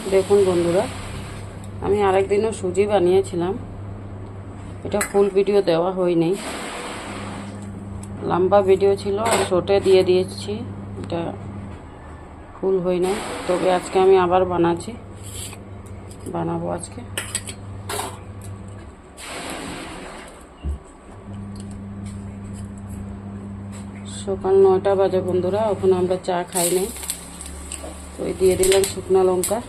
দেখুন বন্ধুরা, আমি আরেকদিনও সুজি বানিয়েছিলাম। এটা ফুল ভিডিও দেওয়া হয়নি, লম্বা ভিডিও ছিল আর শর্টে দিয়ে দিয়েছি। এটা ফুল হয় নাই, তবে আজকে আমি আবার বানাবো আজকে। সকাল 9টা বাজে বন্ধুরা, ওখানে আমরা চা খাই নাই। তো দিয়ে দিলাম শুকনো লঙ্কা,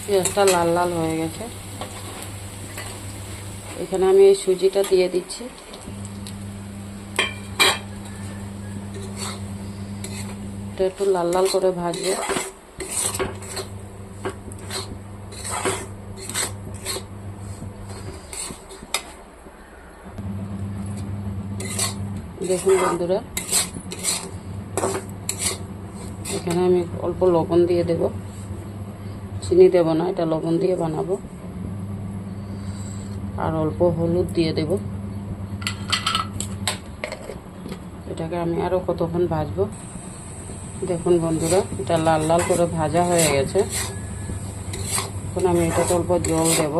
পেঁয়াজটা লাল লাল হয়ে গেছে। এখানে আমি এই সুজিটা দিয়ে দিচ্ছি। এটা একটু লাল লাল করে ভাজবো। দেখুন বন্ধুরা, এখানে আমি অল্প লবণ দিয়ে দেব, চিনি দেব না, এটা লবণ দিয়ে বানাবো। আর অল্প হলুদ দিয়ে দেব। এটাকে আমি আরও কতক্ষণ ভাজবো। দেখুন বন্ধুরা, এটা লাল লাল করে ভাজা হয়ে গেছে। এখন আমি এটাতে অল্প জল দেব।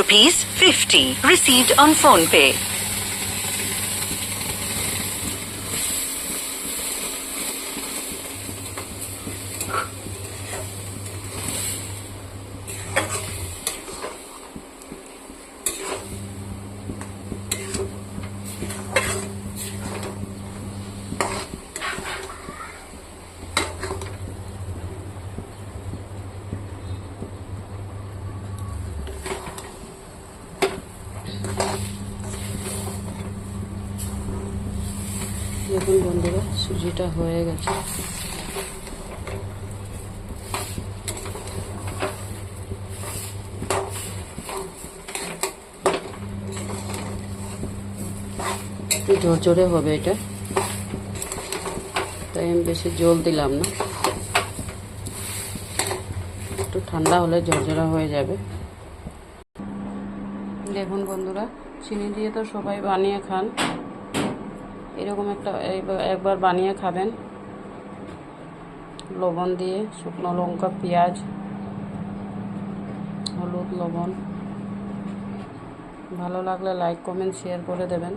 ₹50 received on PhonePe. দেখুন বন্ধুরা, সুজিটা হয়ে গেছে। একটু ঝরঝরে হবে এটা, তাই আমি বেশি জল দিলাম না। একটু ঠান্ডা হলে ঝরঝরা হয়ে যাবে। দেখুন বন্ধুরা, চিনি দিয়ে তো সবাই বানিয়ে খান, এরকম একবার বানিয়ে খাবেন। লবণ দিয়ে, শুকনো লঙ্কা, পেঁয়াজ, হলুদ, লবণ। ভালো লাগলে লাইক, কমেন্ট, শেয়ার করে দেবেন।